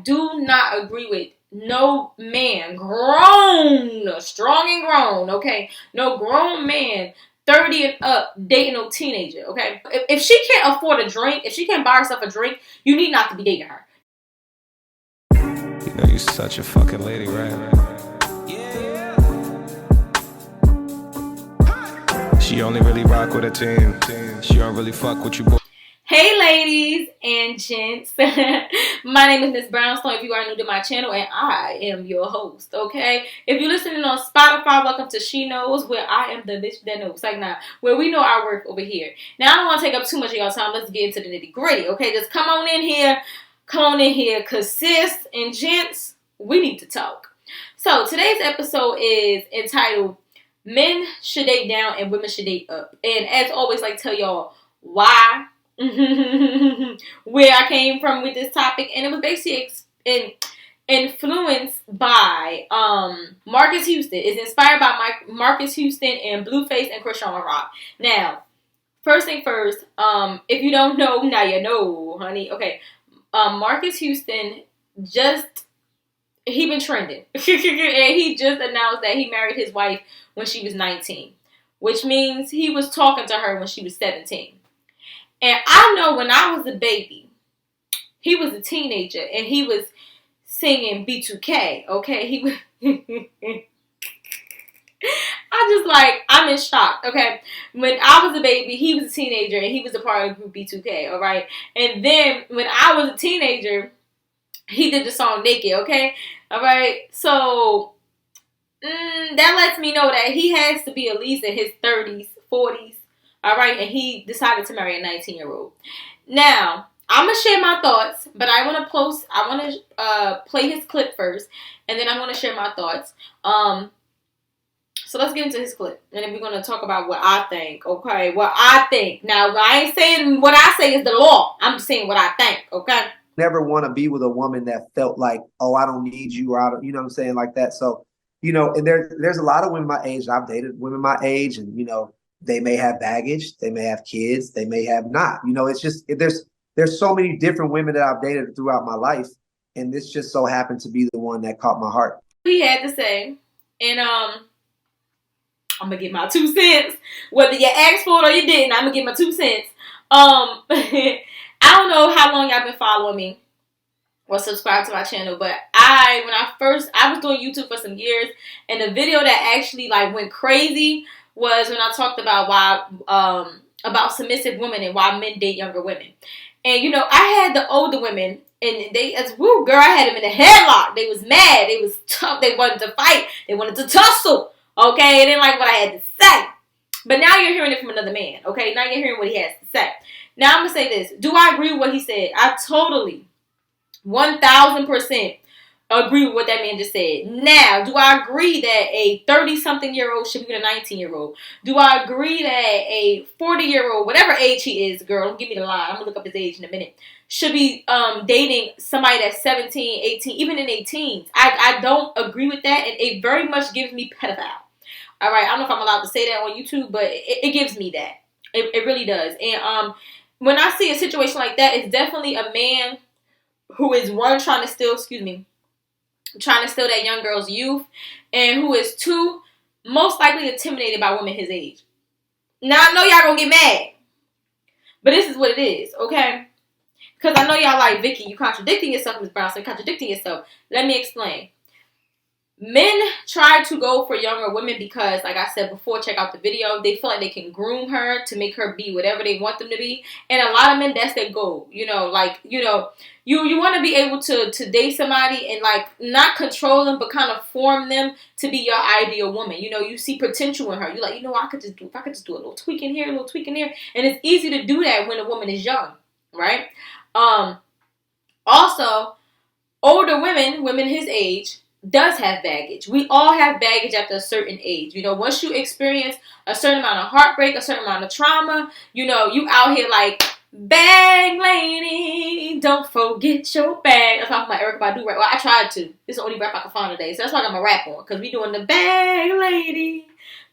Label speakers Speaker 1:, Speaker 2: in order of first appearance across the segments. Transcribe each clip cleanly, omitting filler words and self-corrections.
Speaker 1: do not agree with no man, grown, strong and grown, okay? No grown man, 30 and up, dating no teenager, okay? If she can't afford a drink, if she can't buy herself a drink, you need not to be dating her.
Speaker 2: You know, you're such a fucking lady, right? She only really rock with a team. She don't really fuck with you, boy.
Speaker 1: Hey ladies and gents, my name is Miss Brownstone if you are new to my channel, and I am your host, okay? If you're listening on Spotify, welcome to She Knows, where I am the bitch that knows, like now, where we know our work over here. Now, I don't want to take up too much of y'all time. Let's get into the nitty gritty, okay? Just come on in here, because sis and gents, we need to talk. So, today's episode is entitled, Men Should Date Down and Women Should Date Up. And as always, like tell y'all why where I came from with this topic, and it was basically influenced by Marques Houston. It's inspired by Marques Houston and Blueface and Krishan Rock. Now, first thing first, if you don't know, now you know, honey. Okay, Marques Houston he been trending, and he just announced that he married his wife when she was 19, which means he was talking to her when she was 17. And I know when I was a baby, he was a teenager, and he was singing B2K, okay? He was... I'm in shock, okay? When I was a baby, he was a teenager, and he was a part of the group B2K, all right? And then, when I was a teenager, he did the song Naked, okay? All right? So, that lets me know that he has to be at least in his 30s, 40s, all right, and he decided to marry a 19-year-old. Now, I'm gonna share my thoughts, but I want to play his clip first, and then I'm gonna share my thoughts. So let's get into his clip, and then we're gonna talk about what I think. Okay, what I think. Now, I ain't saying what I say is the law. I'm just saying what I think. Okay.
Speaker 3: Never want to be with a woman that felt like, oh, I don't need you, or I don't, you know what I'm saying, like that. So, and there's a lot of women my age. I've dated women my age, and they may have baggage, they may have kids, they may have not. It's just there's so many different women that I've dated throughout my life, and this just so happened to be the one that caught my heart.
Speaker 1: He had to say, and I'm gonna give my 2 cents. Whether you asked for it or you didn't, I'm gonna give my 2 cents. I don't know how long y'all been following me or subscribe to my channel, but I was doing YouTube for some years, and the video that actually went crazy was when I talked about why about submissive women and why men date younger women. And I had the older women, and I had them in a headlock. They was mad, they was tough, they wanted to fight, they wanted to tussle. Okay, they didn't like what I had to say. But now you're hearing it from another man. Okay, now you're hearing what he has to say. Now I'm gonna say this: do I agree with what he said? I totally, 1000% agree with what that man just said. Now, do I agree that a 30-something-year-old should be with a 19-year-old? Do I agree that a 40-year-old, whatever age he is, girl, don't give me the lie, I'm going to look up his age in a minute, should be dating somebody that's 17, 18, even in their teens? I don't agree with that, and it very much gives me pedophile. All right, I don't know if I'm allowed to say that on YouTube, but it gives me that. It really does. And when I see a situation like that, it's definitely a man who is, one, trying to steal that young girl's youth, and who is, two, most likely intimidated by women his age. Now, I know y'all gonna get mad, but this is what it is, okay? Because I know y'all like, Vicky, you contradicting yourself, Ms. Brown, so you're contradicting yourself. Let me explain. Men try to go for younger women because, like I said before, check out the video, they feel like they can groom her to make her be whatever they want them to be. And a lot of men, that's their goal. You want to be able to date somebody and not control them, but kind of form them to be your ideal woman. You see potential in her. You're like, I could just do a little tweak in here, a little tweak in there. And it's easy to do that when a woman is young, right? Also, older women his age, does have baggage. We all have baggage after a certain age. Once you experience a certain amount of heartbreak, a certain amount of trauma, you out here like, bag lady, don't forget your bag. That's not my Erykah Badu rap. Well, I tried to. It's the only rap I can find today. So that's what I'm going to rap on. Because we doing the bag lady,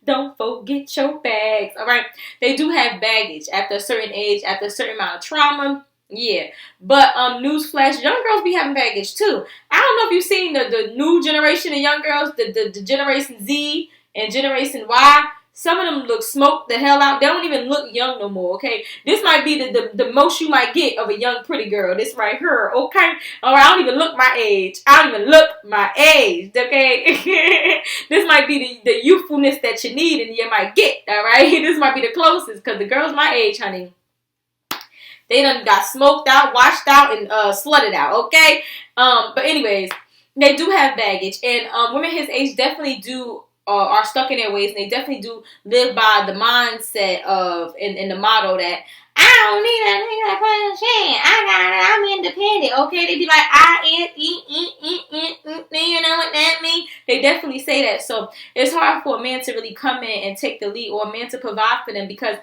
Speaker 1: don't forget your bags. All right. They do have baggage after a certain age, after a certain amount of trauma. Yeah, but newsflash, young girls be having baggage too. I don't know if you've seen the new generation of young girls, the Generation Z and Generation Y. Some of them look smoked the hell out. They don't even look young no more, okay? This might be the most you might get of a young pretty girl. This right here, okay? Or I don't even look my age. I don't even look my age, okay? This might be the youthfulness that you need and you might get, all right? This might be the closest because the girls my age, honey, they done got smoked out, washed out, and slutted out, okay? But anyways, they do have baggage. And women his age definitely do are stuck in their ways. And they definitely do live by the mindset of, and the motto that, I don't need a nigga to put a shit. I got it. I'm independent, okay? They be like, you know what that means? They definitely say that. So it's hard for a man to really come in and take the lead or a man to provide for them because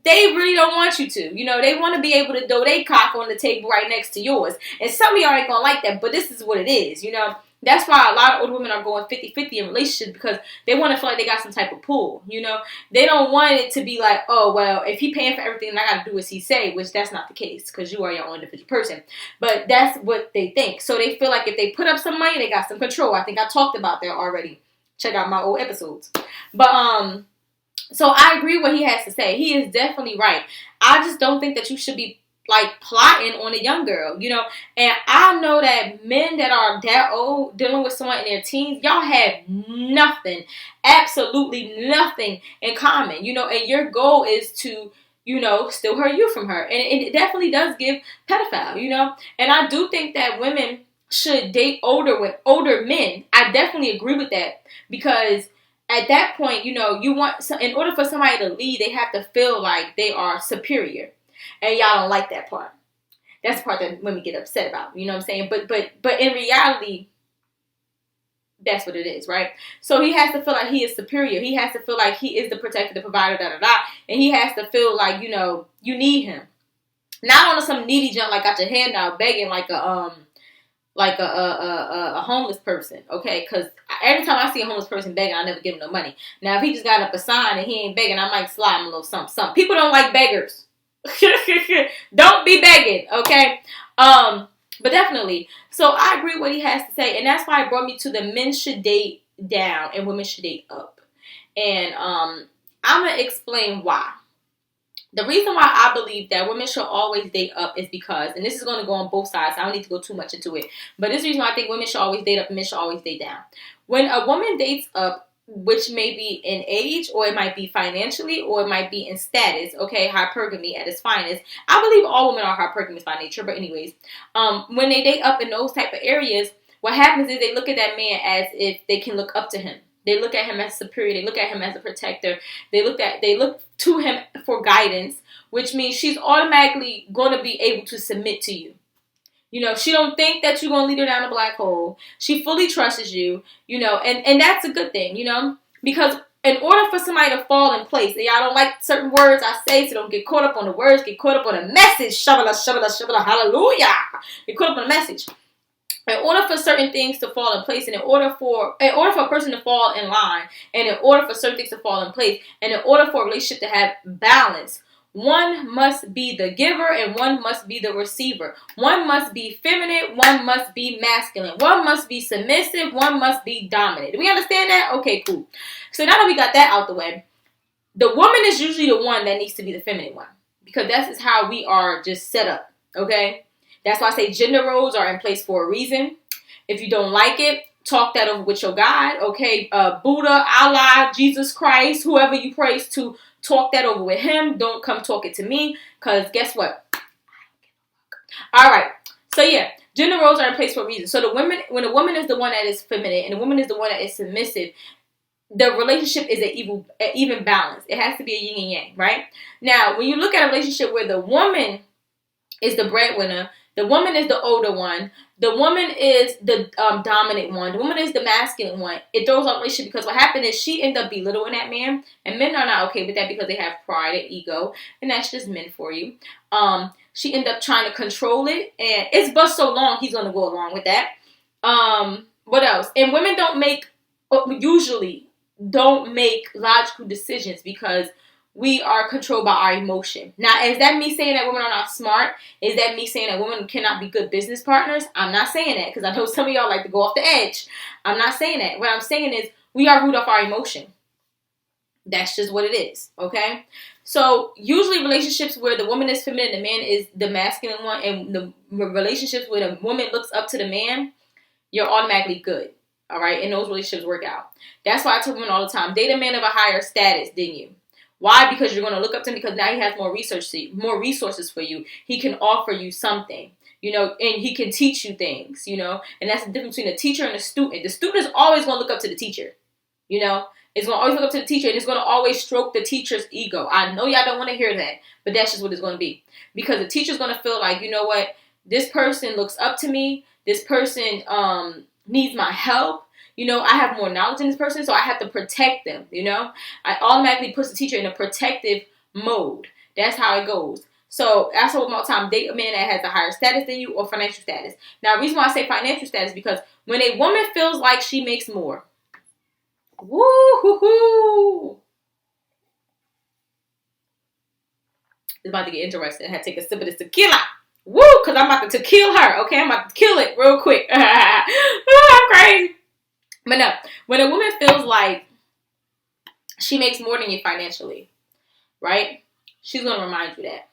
Speaker 1: they really don't want you to. You know, they want to be able to throw their cock on the table right next to yours. And some of y'all ain't going to like that, but this is what it is, you know. That's why a lot of older women are going 50-50 in relationships because they want to feel like they got some type of pull, you know. They don't want it to be like, oh, well, if he paying for everything, then I got to do as he say, which that's not the case because you are your own individual person. But that's what they think. So they feel like if they put up some money, they got some control. I think I talked about that already. Check out my old episodes. But, so I agree what he has to say. He is definitely right. I just don't think that you should be like plotting on a young girl, you know. And I know that men that are that old dealing with someone in their teens, y'all have nothing, absolutely nothing in common, you know. And your goal is to, you know, steal her youth from her, and it definitely does give pedophile, you know. And I do think that women should date older men. I definitely agree with that because at that point, you know, you want, in order for somebody to lead, they have to feel like they are superior. And y'all don't like that part. That's the part that women get upset about. You know what I'm saying? But in reality, that's what it is, right? So he has to feel like he is superior. He has to feel like he is the protector, the provider, and he has to feel like, you know, you need him. Not on some needy junk like got your hand out begging like a homeless person, okay? Because every time I see a homeless person begging, I never give him no money. Now, if he just got up a sign and he ain't begging, I might slide him a little something. People don't like beggars. Don't be begging, okay? But definitely. So I agree what he has to say, and that's why it brought me to the men should date down and women should date up. And I'm gonna explain why. The reason why I believe that women should always date up is because, and this is going to go on both sides, so I don't need to go too much into it, but this is the reason why I think women should always date up and men should always date down. When a woman dates up, which may be in age, or it might be financially, or it might be in status, okay, hypergamy at its finest. I believe all women are hypergamous by nature, but anyways, when they date up in those type of areas, what happens is they look at that man as if they can look up to him. They look at him as superior. They look at him as a protector. They look to him for guidance, which means she's automatically going to be able to submit to you. You know, she don't think that you're going to lead her down a black hole. She fully trusts you, you know, and that's a good thing, you know, because in order for somebody to fall in place, and y'all don't like certain words I say, so don't get caught up on the words, get caught up on the message. Shabala, shabala, shabala, hallelujah. Get caught up on the message. In order for certain things to fall in place, and in order for a person to fall in line, and in order for certain things to fall in place, and in order for a relationship to have balance, one must be the giver and one must be the receiver. One must be feminine, one must be masculine. One must be submissive, one must be dominant. Do we understand that? Okay, cool. So now that we got that out the way, the woman is usually the one that needs to be the feminine one because that's just how we are just set up, okay? That's why I say gender roles are in place for a reason. If you don't like it, talk that over with your God, okay? Buddha, Allah, Jesus Christ, whoever you praise to, talk that over with him. Don't come talk it to me, because guess what? All right. So yeah, gender roles are in place for a reason. So when a woman is the one that is feminine and the woman is the one that is submissive, the relationship is an even balance. It has to be a yin and yang, right? Now, when you look at a relationship where the woman is the breadwinner, the woman is the older one, the woman is the dominant one, the woman is the masculine one, it throws off relationship because what happened is she ended up belittling that man, and men are not okay with that because they have pride and ego, and that's just men for you. She ended up trying to control it, and it's but so long he's going to go along with that. What else? And women usually don't make logical decisions because we are controlled by our emotion. Now, is that me saying that women are not smart? Is that me saying that women cannot be good business partners? I'm not saying that, because I know some of y'all like to go off the edge. I'm not saying that. What I'm saying is we are ruled off our emotion. That's just what it is, okay? So usually relationships where the woman is feminine, the man is the masculine one, and the relationships where the woman looks up to the man, you're automatically good, all right? And those relationships work out. That's why I tell women all the time, date a man of a higher status than you. Why? Because you're going to look up to him, because now he has more resources for you. He can offer you something, and he can teach you things, and that's the difference between a teacher and a student. The student is always going to look up to the teacher, It's going to always look up to the teacher, and it's going to always stroke the teacher's ego. I know y'all don't want to hear that, but that's just what it's going to be. Because the teacher's going to feel like, you know what, this person looks up to me. This person needs my help. I have more knowledge than this person, so I have to protect them, I automatically put the teacher in a protective mode. That's how it goes. So that's what all the time, date a man that has a higher status than you or financial status. Now, the reason why I say financial status is because when a woman feels like she makes more, woo-hoo-hoo, it's about to get interesting. I had to take a sip of this tequila. Woo, because I'm about to kill her. Okay, I'm about to kill it real quick. I'm crazy. But no, when a woman feels like she makes more than you financially, right? She's going to remind you that.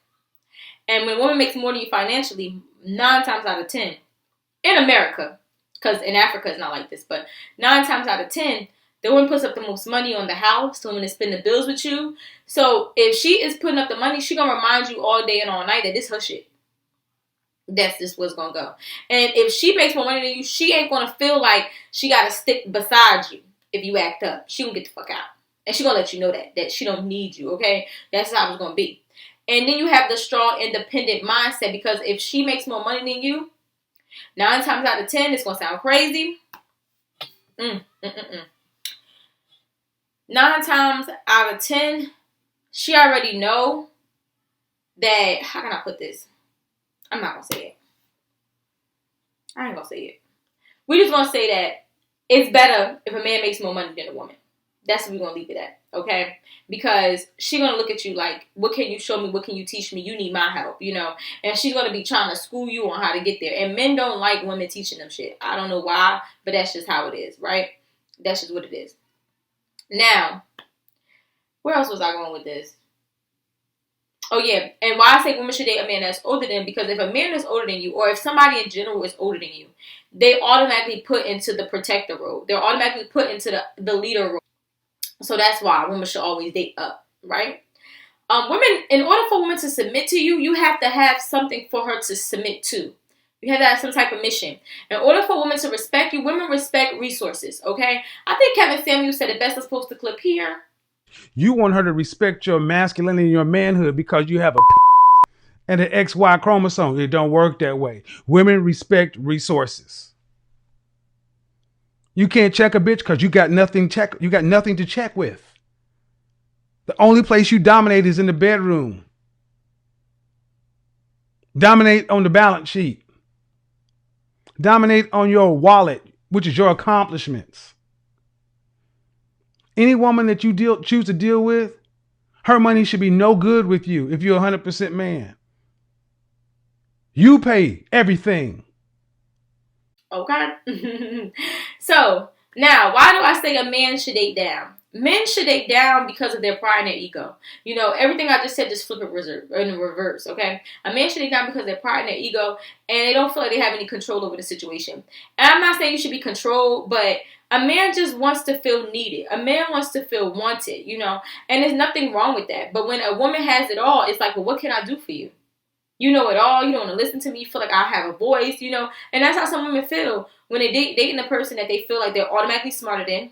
Speaker 1: And when a woman makes more than you financially, 9 times out of 10, in America, because in Africa it's not like this, but 9 times out of 10, the woman puts up the most money on the house, the woman to spend the bills with you. So if she is putting up the money, she's going to remind you all day and all night that this her shit. That's just what's going to go. And if she makes more money than you, she ain't going to feel like she got to stick beside you if you act up. She going to get the fuck out. And she going to let you know that she don't need you, okay? That's how it's going to be. And then you have the strong, independent mindset, because if she makes more money than you, 9 times out of 10, it's going to sound crazy. 9 times out of 10, she already know that, how can I put this? I'm not going to say it. I ain't going to say it. We're just going to say that it's better if a man makes more money than a woman. That's what we're going to leave it at, okay? Because she's going to look at you like, what can you show me? What can you teach me? You need my help, And she's going to be trying to school you on how to get there. And men don't like women teaching them shit. I don't know why, but that's just how it is, right? That's just what it is. Now, where else was I going with this? Oh, yeah. And why I say women should date a man that's older than them, because if a man is older than you, or if somebody in general is older than you, they automatically put into the protector role. They're automatically put into the leader role. So that's why women should always date up, right? Women, in order for women to submit to you, you have to have something for her to submit to. You have to have some type of mission. In order for women to respect you, women respect resources, okay? I think Kevin Samuels said it best. Let's post the clip here.
Speaker 4: You want her to respect your masculinity and your manhood because you have a and an XY chromosome. It don't work that way. Women respect resources. You can't check a bitch because you got nothing to check with. The only place you dominate is in the bedroom. Dominate on the balance sheet. Dominate on your wallet, which is your accomplishments. Any woman that you choose to deal with, her money should be no good with you if you're 100% man. You pay everything.
Speaker 1: Okay. So, now, why do I say a man should date down? Men should date down because of their pride and their ego. Everything I just said, just flip it in reverse, okay? A man should date down because of their pride and their ego, and they don't feel like they have any control over the situation. And I'm not saying you should be controlled, but a man just wants to feel needed. A man wants to feel wanted, and there's nothing wrong with that. But when a woman has it all, it's like, well, what can I do for you? You know it all. You don't want to listen to me. You feel like I have a voice, And that's how some women feel when they dating a person that they feel like they're automatically smarter than.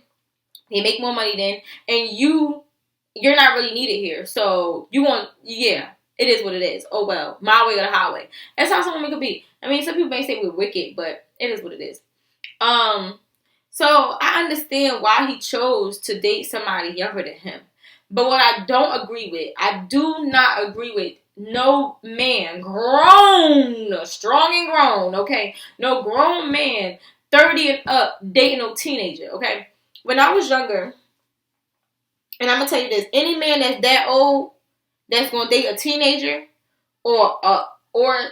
Speaker 1: They make more money than. And you're not really needed here. So it is what it is. Oh, well, my way or the highway. That's how some women could be. I mean, some people may say we're wicked, but it is what it is. So I understand why he chose to date somebody younger than him. But what I don't agree with, I do not agree with no man, grown, strong and grown, okay? No grown man, 30 and up, dating no teenager, okay? When I was younger, And I'm gonna tell you this: any man that's that old that's gonna date a teenager, or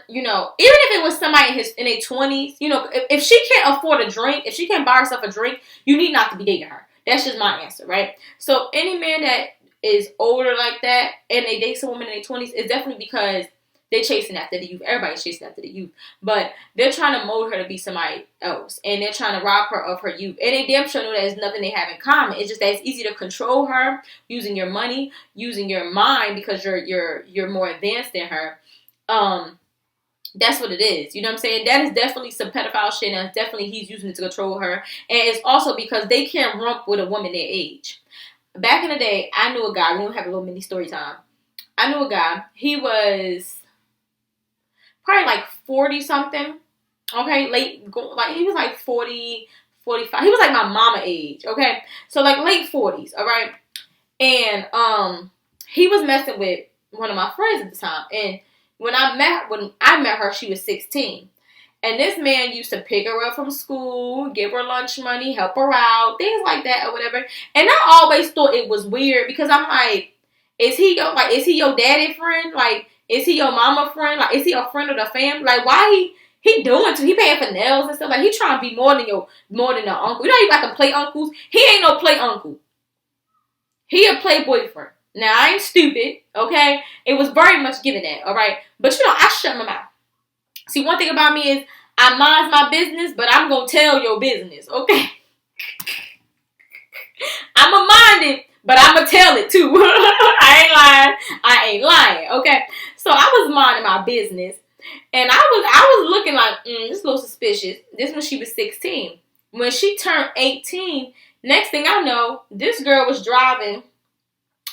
Speaker 1: you know, even if it was somebody in their 20s, you know, if she can't afford a drink, if she can't buy herself a drink, you need not to be dating her. That's just my answer, right? So any man that is older like that and they date some woman in their 20s is definitely because they're chasing after the youth. Everybody's chasing after the youth, but they're trying to mold her to be somebody else, and they're trying to rob her of her youth. And they damn sure know that there's nothing they have in common. It's just that it's easy to control her using your money, using your mind, because you're more advanced than her. That's what it is. You know what I'm saying? That is definitely some pedophile shit, and definitely he's using it to control her. And it's also because they can't rump with a woman their age. Back in the day, I knew a guy. We don't have a little mini story time. I knew a guy. He was probably like 40 something. Okay, like he was like 40, 45. He was like my mama age. Okay, so like late 40s. All right, and he was messing with one of my friends at the time, and when I met her, she was 16. And this man used to pick her up from school, give her lunch money, help her out, things like that or whatever. And I always thought it was weird because I'm like, is he your daddy friend? Like, is he your mama friend? Like, is he a friend of the family? Like, why he doing he paying for nails and stuff? Like, he trying to be more than the uncle. You know you got them play uncles? He ain't no play uncle. He a play boyfriend. Now, I ain't stupid, okay? It was very much given that, all right? But, you know, I shut my mouth. See, one thing about me is I mind my business, but I'm going to tell your business, okay? I'm going to mind it, but I'm going to tell it, too. I ain't lying, okay? So, I was minding my business, and I was looking like, this is a little suspicious. This when she was 16. When she turned 18, next thing I know, this girl was driving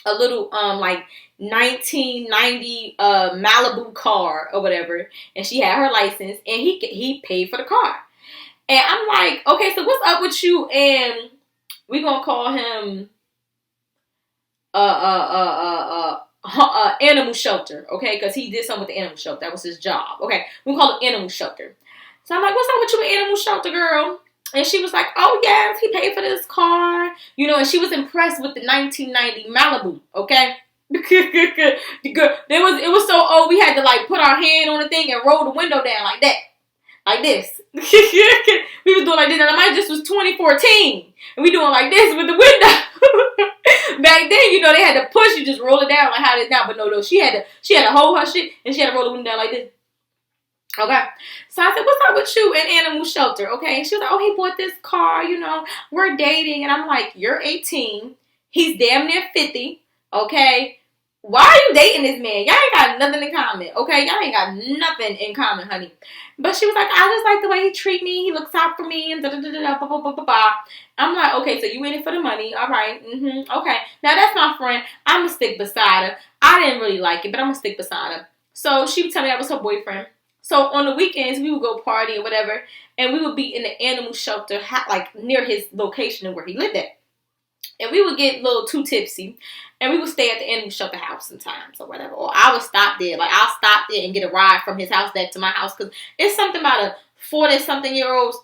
Speaker 1: a little like 1990 Malibu car or whatever, and she had her license, and he paid for the car. And I'm like, okay, so what's up with you? And we gonna call him animal shelter, okay? Because he did something with the animal shelter. That was his job. Okay, we call it animal shelter. So I'm like, what's up with you, animal shelter girl? And she was like, oh, yes, he paid for this car. You know, and she was impressed with the 1990 Malibu, okay? It was so old, we had to, like, put our hand on the thing and roll the window down like that. Like this. We was doing like this. And mine just was 2014. And we doing like this with the window. Back then, you know, they had to push. You just roll it down like how it is now. But no, she had to hold her shit, and she had to roll the window down like this. Okay, so I said, what's up with you and animal shelter? Okay, and she was like, oh, he bought this car, you know, we're dating. And I'm like, you're 18, he's damn near 50, okay? Why are you dating this man? Y'all ain't got nothing in common, okay? Y'all ain't got nothing in common, honey. But she was like, I just like the way he treat me, he looks out for me, and da-da-da-da, blah. I'm like, okay, so you in it for the money, all right, okay. Now, that's my friend. I'm going to stick beside her. I didn't really like it, but I'm going to stick beside her. So she would tell me that was her boyfriend. So on the weekends, we would go party or whatever, and we would be in the animal shelter, like near his location and where he lived at. And we would get a little too tipsy, and we would stay at the animal shelter house sometimes or whatever. Or I would stop there. Like, I'll stop there and get a ride from his house back to my house, because it's something about a 40-something-year-old,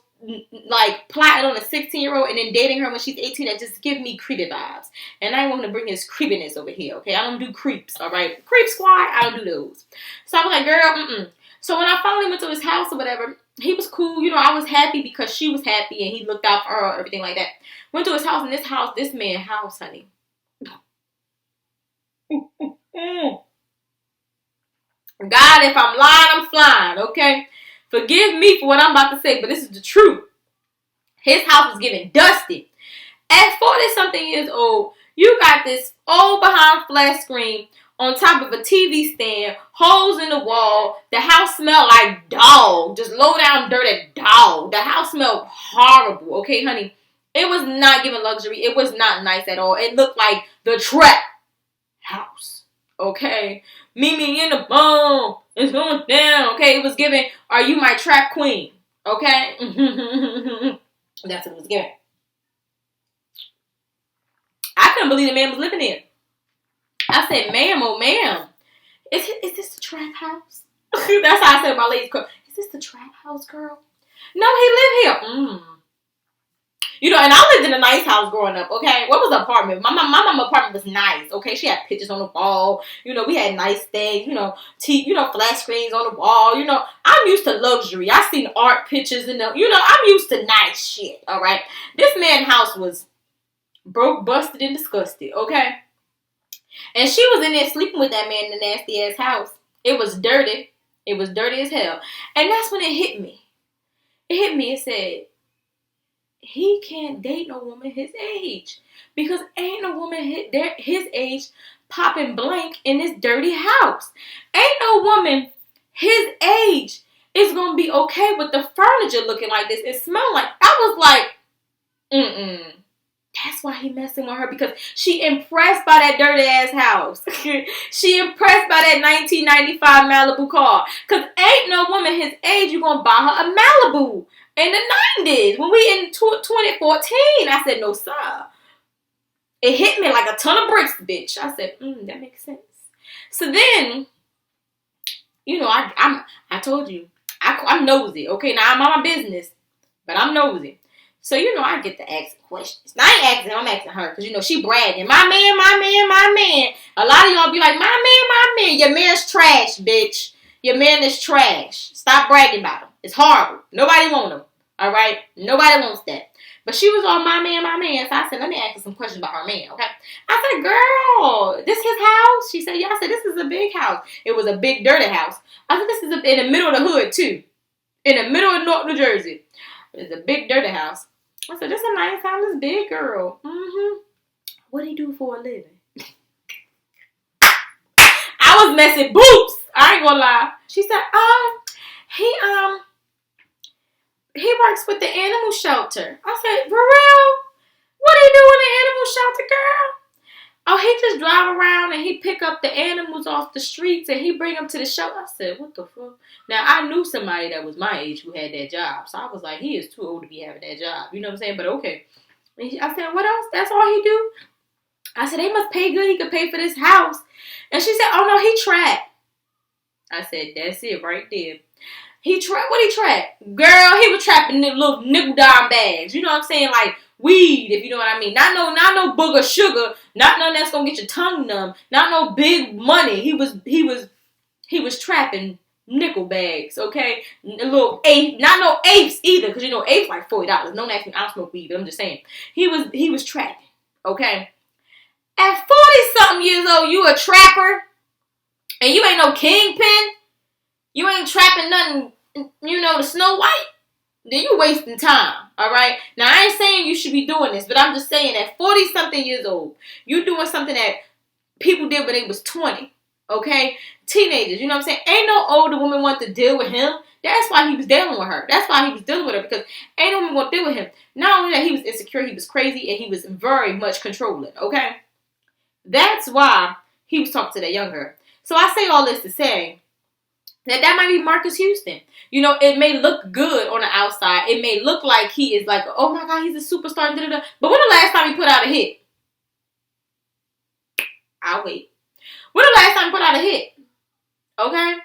Speaker 1: like, plotting on a 16-year-old and then dating her when she's 18 that just give me creepy vibes. And I want to bring his creepiness over here, okay? I don't do creeps, all right? Creep squad, I don't do those. So I was like, girl, So when I finally went to his house or whatever, he was cool. You know, I was happy because she was happy and he looked out for her, everything like that. Went to his house, and this man's house, honey. God, if I'm lying, I'm flying, okay? Forgive me for what I'm about to say, but this is the truth. His house was getting dusty. At 40-something years old, you got this old behind flat screen on top of a TV stand, holes in the wall. The house smelled like dog. Just low down dirty dog. The house smelled horrible, okay, honey? It was not giving luxury. It was not nice at all. It looked like the trap house, okay? Mimi in the bone. It's going down, okay? It was giving, are you my trap queen, okay? That's what it was giving. I couldn't believe the man was living there. I said, ma'am, oh ma'am, is this the trap house? That's how I said my ladies, is this the trap house, girl? No, he live here. You know, and I lived in a nice house growing up, okay? What was the apartment? My mama apartment was nice, okay? She had pictures on the wall. You know, we had nice things, flat screens on the wall. You know, I'm used to luxury. I seen art pictures in the, I'm used to nice shit, all right? This man's house was broke, busted, and disgusted, okay? And she was in there sleeping with that man in the nasty ass house. It was dirty. It was dirty as hell. And that's when it hit me. It said, he can't date no woman his age. Because ain't no woman his age popping blank in this dirty house. Ain't no woman his age is going to be okay with the furniture looking like this. It smelled like, I was like, that's why he messing with her, because she impressed by that dirty ass house. She impressed by that 1995 Malibu car. Because ain't no woman his age you going to buy her a Malibu. In the 90s, when we in 2014, I said, no, sir. It hit me like a ton of bricks, bitch. I said, that makes sense. So then, I told you, I'm nosy. Okay, now I'm on my business, but I'm nosy. So, I get to ask questions. Now, I ain't asking him, I'm asking her. Because, she bragging. My man, my man, my man. A lot of y'all be like, my man. Your man's trash, bitch. Your man is trash. Stop bragging about him. It's horrible. Nobody want him. All right? Nobody wants that. But she was all my man. So I said, let me ask her some questions about her man, okay? I said, girl, this his house? She said, yeah. I said, this is a big house. It was a big, dirty house. I said, this is in the middle of the hood, too. In the middle of North New Jersey. It's a big, dirty house. I said, this is a nice house. This big girl. What do he do for a living? I was messing boots. I ain't gonna lie. She said, he works with the animal shelter. I said, for real? What do you do in the animal shelter, girl? Oh, he just drive around and he pick up the animals off the streets and he bring them to the shelter. I said, what the fuck? Now, I knew somebody that was my age who had that job. So I was like, he is too old to be having that job. You know what I'm saying? But okay. I said, what else? That's all he do? I said, they must pay good. He could pay for this house. And she said, oh, no, he trapped. I said, that's it right there. What he trapped? Girl, he was trapping little nickel dime bags. You know what I'm saying? Like weed, if you know what I mean. Not no booger sugar. Not none that's gonna get your tongue numb. Not no big money. He was trapping nickel bags, okay? A little eighth, not no eighths either, because eighths like $40. Don't ask me, I don't smoke weed, but I'm just saying. He was trapping, okay? At 40-something years old, you a trapper, and you ain't no kingpin. You ain't trapping nothing, the Snow White. Then you wasting time, all right? Now, I ain't saying you should be doing this, but I'm just saying at 40-something years old, you doing something that people did when they was 20, okay? Teenagers, you know what I'm saying? Ain't no older woman want to deal with him. That's why he was dealing with her. That's why he was dealing with her, because ain't no woman want to deal with him. Not only that, he was insecure, he was crazy, and he was very much controlling, okay? That's why he was talking to that young girl. So I say all this to say that might be Marques Houston. It may look good on the outside. It may look like he is like, oh my God, he's a superstar. Da-da-da. But when the last time he put out a hit? I'll wait. When the last time he put out a hit? Okay?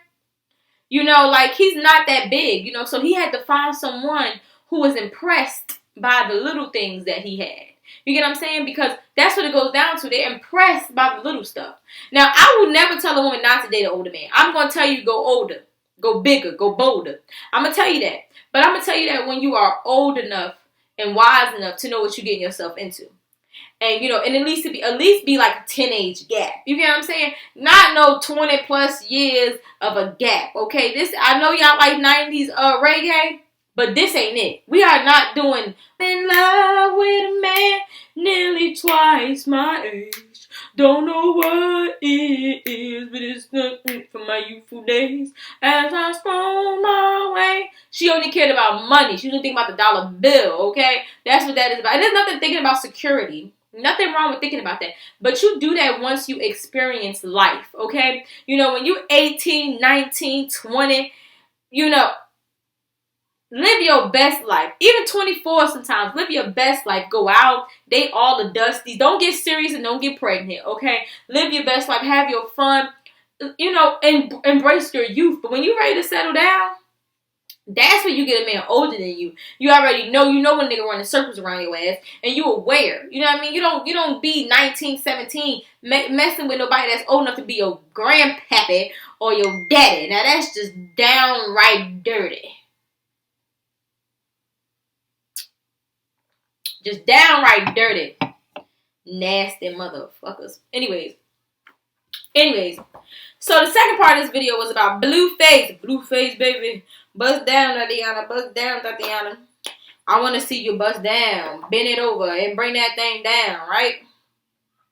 Speaker 1: He's not that big, so he had to find someone who was impressed by the little things that he had. You get what I'm saying? Because that's what it goes down to. They're impressed by the little stuff. Now, I will never tell a woman not to date an older man. I'm going to tell you go older, go bigger, go bolder. I'm going to tell you that. But I'm going to tell you that when you are old enough and wise enough to know what you're getting yourself into. And, and at least be like a 10-age gap. You get what I'm saying? Not no 20 plus years of a gap. Okay? I know y'all like 90s reggae. But this ain't it. We are not doing in love with a man nearly twice my age. Don't know what it is, but it's nothing from my youthful days. As I stroll my way. She only cared about money. She didn't think about the dollar bill, okay? That's what that is about. And there's nothing thinking about security. Nothing wrong with thinking about that. But you do that once you experience life, okay? When you're 18, 19, 20, live your best life. Even 24 sometimes. Live your best life. Go out. Date all the dusties. Don't get serious and don't get pregnant, okay? Live your best life. Have your fun. And embrace your youth. But when you're ready to settle down, That's when you get a man older than you. You already know, when a nigga running circles around your ass, and you aware. You know what I mean? You don't be 19, 17 messing with nobody that's old enough to be your grandpappy or your daddy. Now that's just downright dirty. Just downright dirty. Nasty motherfuckers. Anyways. So the second part of this video was about Blueface. Blueface, baby. Bust down, Tatiana. Bust down, Tatiana. I want to see you bust down. Bend it over and bring that thing down, right?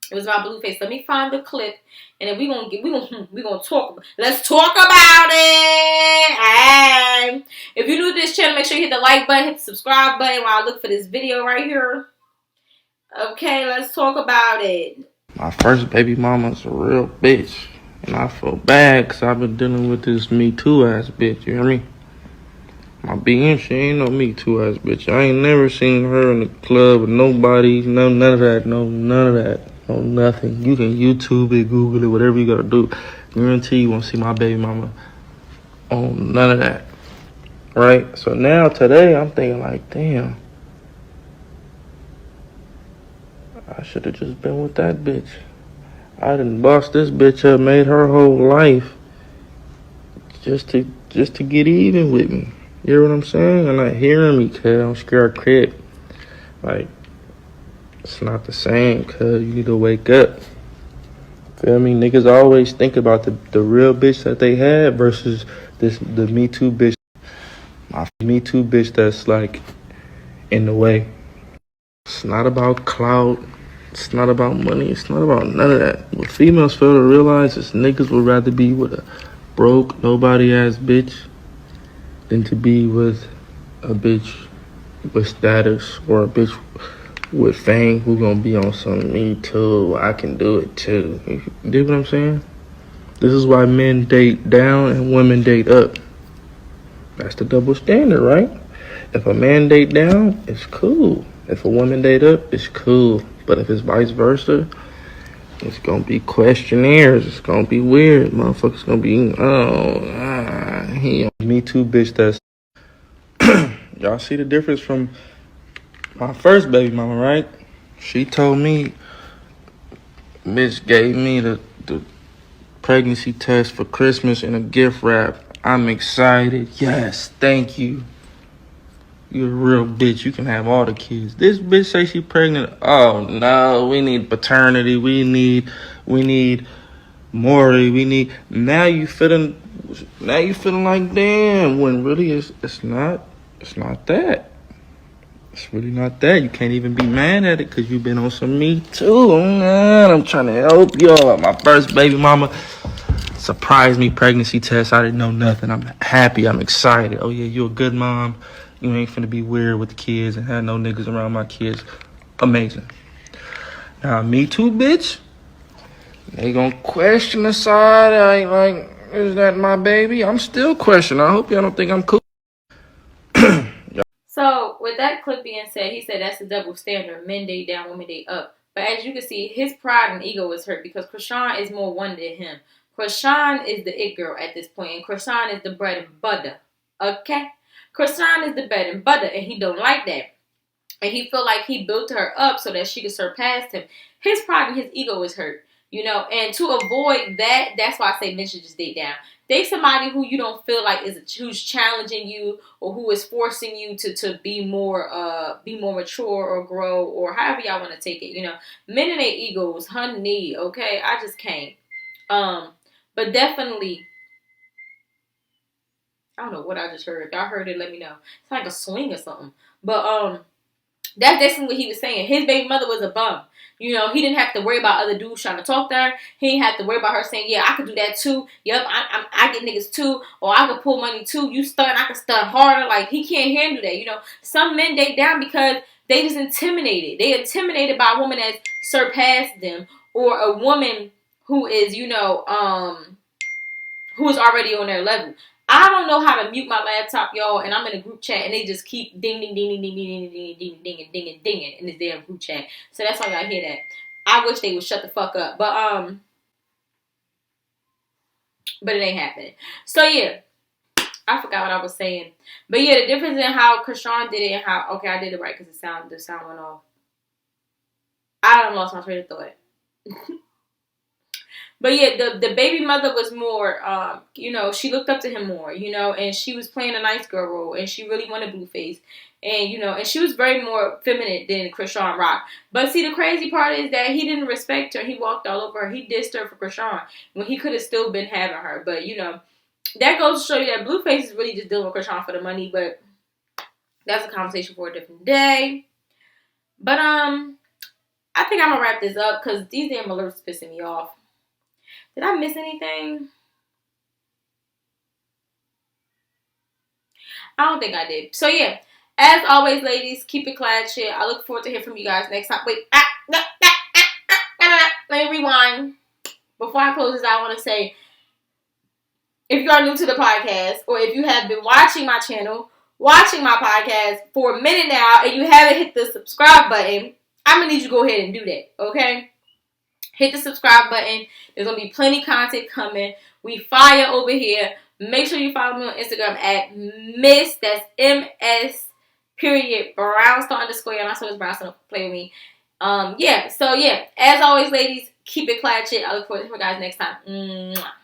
Speaker 1: It was about Blueface. Let me find the clip, and then we gonna talk. Let's talk about it. And if you're new to this channel, make sure you hit the like button, hit the subscribe button while I look for this video right here. Okay, let's talk about it.
Speaker 5: My first baby mama's a real bitch. And I feel bad because I've been dealing with this Me Too ass bitch, you hear me? My BM, she ain't no Me Too ass bitch. I ain't never seen her in the club with nobody, none of that, none of that, no nothing. You can YouTube it, Google it, whatever you gotta do. Guarantee you won't see my baby mama on none of that, right? So now today I'm thinking like, damn, I should have just been with that bitch. I done bossed this bitch up, made her whole life just to get even with me. You hear what I'm saying? You're not hearing me, cuz I'm scared crib. Like, it's not the same, cuz you need to wake up. Feel me? Niggas always think about the real bitch that they had versus the Me Too bitch. My Me Too bitch that's like in the way. It's not about clout. It's not about money. It's not about none of that. What females fail to realize is niggas would rather be with a broke, nobody ass bitch than to be with a bitch with status or a bitch with fame who gonna be on some Me Too. I can do it too. You dig what I'm saying? This is why men date down and women date up. That's the double standard, right? If a man date down, it's cool. If a woman date up, it's cool. But if it's vice versa, it's gonna be questionnaires. It's gonna be weird. Motherfuckers gonna be, he Me Too bitch that's... Y'all see the difference from my first baby mama, right? She told me, bitch gave me the pregnancy test for Christmas and a gift wrap. I'm excited. Yes, thank you. You're a real bitch. You can have all the kids. This bitch say she pregnant. Oh no, we need paternity. We need Maury. We need. Now you feeling like damn. When really it's not that. It's really not that. You can't even be mad at it because you've been on some Me Too. I'm trying to help y'all. My first baby mama surprised me pregnancy test. I didn't know nothing. I'm happy. I'm excited. Oh yeah, you a good mom. You ain't finna be weird with the kids and have no niggas around my kids. Amazing. Now, Me Too, bitch. They gonna question the side. I ain't like, is that my baby? I'm still questioning. I hope y'all don't think I'm cool.
Speaker 1: So, with that clip being said, he said that's the double standard. Men date down, women date up. But as you can see, his pride and ego is hurt because Krishan is more one than him. Krishan is the it girl at this point, and Krishan is the bread and butter. Okay? Krishan is the bread and butter, and he don't like that. And he feel like he built her up so that she could surpass him. His pride and his ego is hurt, and to avoid that, that's why I say men should just date down. Date somebody who you don't feel like who's challenging you or who is forcing you to be more mature or grow or however y'all want to take it. Men and their egos, honey, okay? I just can't. But definitely, I don't know what I just heard. If y'all heard it, let me know. It's like a swing or something. But that's basically what he was saying. His baby mother was a bum. He didn't have to worry about other dudes trying to talk to her. He didn't have to worry about her saying, yeah, I could do that too. Yep, I get niggas too. Or I could pull money too. You stunt, I could stunt harder. Like, he can't handle that, Some men date down because they just intimidated. They intimidated by a woman that surpassed them. Or a woman who is, who is already on their level. I don't know how to mute my laptop, y'all, and I'm in a group chat, and they just keep ding, ding, ding, ding, ding, ding, ding, ding, ding, ding, ding, ding in this damn group chat. So that's why y'all hear that. I wish they would shut the fuck up, but it ain't happening. So yeah, I forgot what I was saying. But yeah, the difference in how Krishan did it and how, okay, I did it right because the sound went off. I done lost my train of thought. But yeah, the baby mother was more, she looked up to him more, and she was playing a nice girl role, and she really wanted Blueface, and and she was very more feminine than Krishan Rock. But see, the crazy part is that he didn't respect her. He walked all over her. He dissed her for Krishan when he could have still been having her. But that goes to show you that Blueface is really just dealing with Krishan for the money. But that's a conversation for a different day. But I think I'm gonna wrap this up because these damn alerts pissing me off. Did I miss anything? I don't think I did. So yeah, as always, ladies, keep it clad shit. I look forward to hearing from you guys next time. Wait, let me rewind. Before I close this, I want to say, if you are new to the podcast, or if you have been watching my channel, watching my podcast for a minute now, and you haven't hit the subscribe button, I'm gonna need you to go ahead and do that, okay? Hit the subscribe button. There's going to be plenty of content coming. We fire over here. Make sure you follow me on Instagram at Miss, that's MS period Brownstone _ I'm not sure it's Brownstone, play with me. So as always, ladies, keep it clad shit. I look forward to you guys next time. Mwah.